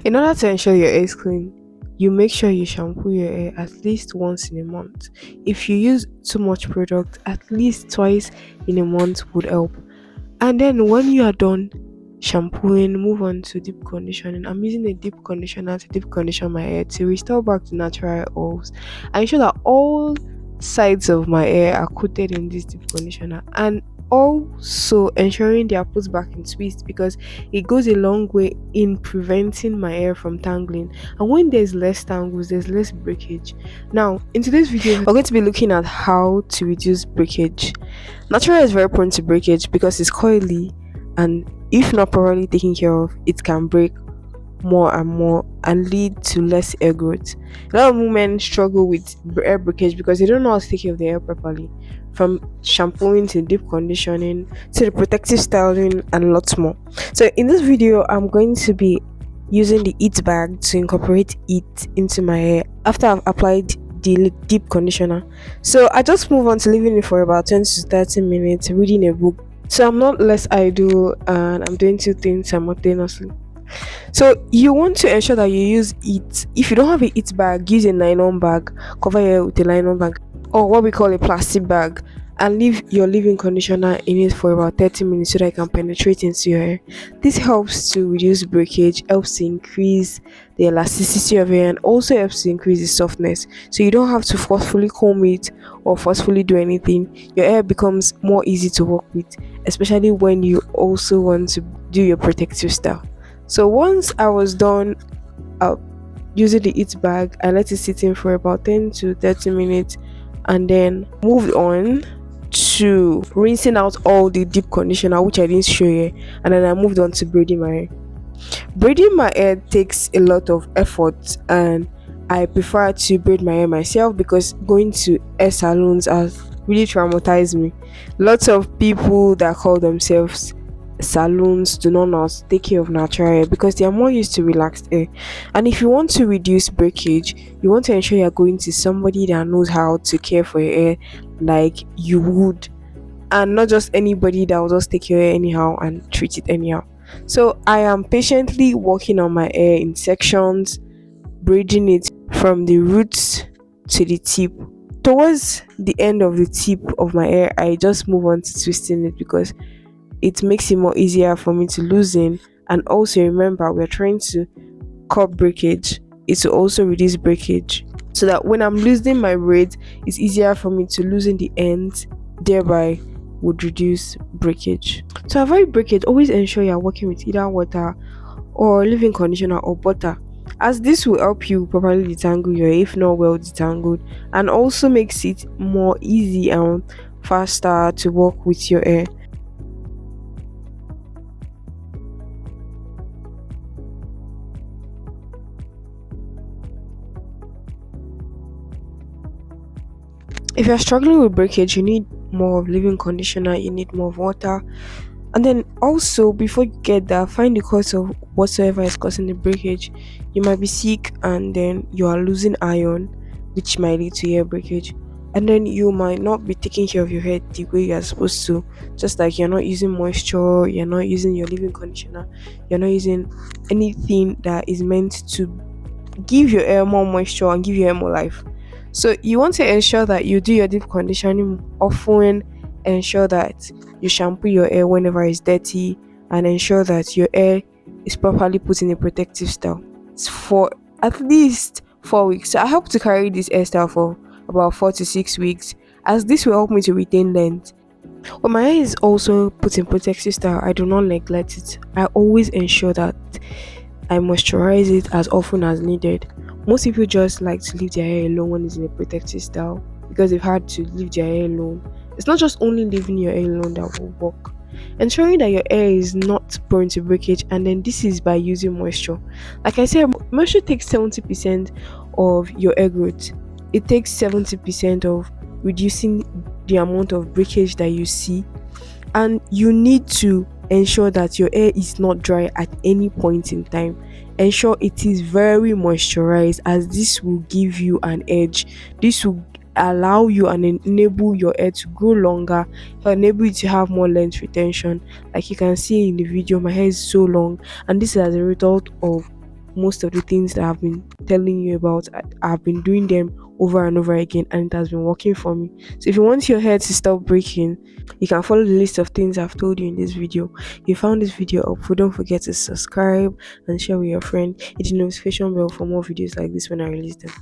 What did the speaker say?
In order to ensure your hair is clean, you make sure you shampoo your hair at least once in a month. If you use too much product, at least twice in a month would help. And then when you are done shampooing, move on to deep conditioning. I'm using a deep conditioner to deep condition my hair to restore back to natural oils. I ensure that all sides of my hair are coated in this deep conditioner, and also ensuring they are put back in twist because it goes a long way in preventing my hair from tangling. And when there's less tangles, there's less breakage. Now, in today's video, we're going to be looking at how to reduce breakage. Natural hair is very prone to breakage because it's coily, and if not properly taken care of, it can break more and more and lead to less hair growth. A lot of women struggle with hair breakage because they don't know how to take care of their hair properly, from shampooing to deep conditioning to the protective styling and lots more. So in this video, I'm going to be using the heat bag to incorporate it into my hair after I've applied the deep conditioner. So I just move on to leaving it for about 20 to 30 minutes reading a book. So I'm not less idle and I'm doing two things simultaneously. So you want to ensure that you use it. If you don't have a heat bag, use a nylon bag. Cover your hair with a nylon bag or what we call a plastic bag, and leave your leave-in conditioner in it for about 30 minutes so that it can penetrate into your hair. This helps to reduce breakage, helps to increase the elasticity of hair, and also helps to increase the softness. So you don't have to forcefully comb it or forcefully do anything. Your hair becomes more easy to work with, especially when you also want to do your protective style. So once I was done using the heat bag, I let it sit in for about 10 to 30 minutes and then moved on to rinsing out all the deep conditioner, which I didn't show you, and then I moved on to braiding my hair. Braiding my hair takes a lot of effort, and I prefer to braid my hair myself because going to hair salons has really traumatized me. Lots of people that call themselves salons do not know how to take care of natural hair because they are more used to relaxed hair. And if you want to reduce breakage, you want to ensure you're going to somebody that knows how to care for your hair like you would, and not just anybody that will just take your hair anyhow and treat it anyhow. So I am patiently working on my hair in sections, braiding it from the roots to the tip. Towards the end of the tip of my hair, I just move on to twisting it because it makes it more easier for me to loosen. And also remember, we're trying to cut breakage. It's to also reduce breakage so that when I'm loosening my braids, it's easier for me to loosen the ends, thereby would reduce breakage. To avoid breakage, always ensure you're working with either water or leave-in conditioner or butter, as this will help you properly detangle your hair if not well detangled, and also makes it more easy and faster to work with your hair. If you're struggling with breakage, you need more of leave-in conditioner, you need more of water. And then also, before you get that, find the cause of whatsoever is causing the breakage. You might be sick and then you are losing iron, which might lead to hair breakage. And then you might not be taking care of your hair the way you're supposed to. Just like you're not using moisture, you're not using your leave-in conditioner, you're not using anything that is meant to give your hair more moisture and give your hair more life. So you want to ensure that you do your deep conditioning often, ensure that you shampoo your hair whenever it's dirty, and ensure that your hair is properly put in a protective style. It's for at least 4 weeks. So I hope to carry this hairstyle for about 4 to 6 weeks, as this will help me to retain length. When my hair is also put in protective style, I do not neglect it. I always ensure that I moisturize it as often as needed. Most people just like to leave their hair alone when it's in a protective style because they've had to leave their hair alone. It's not just only leaving your hair alone that will work. Ensuring that your hair is not prone to breakage, and then this is by using moisture. Like I said, moisture takes 70% of your hair growth. It takes 70% of reducing the amount of breakage that you see, and you need to ensure that your hair is not dry at any point in time. Ensure it is very moisturized, as this will give you an edge. This will allow you and enable your hair to grow longer, enable you to have more length retention. Like you can see in the video, my hair is so long, and this is as a result of most of the things that I've been telling you about. I've been doing them over and over again, and it has been working for me. So if you want your hair to stop breaking, you can follow the list of things I've told you in this video. If you found this video helpful, don't forget to subscribe and share with your friend. Hit the notification bell for more videos like this when I release them.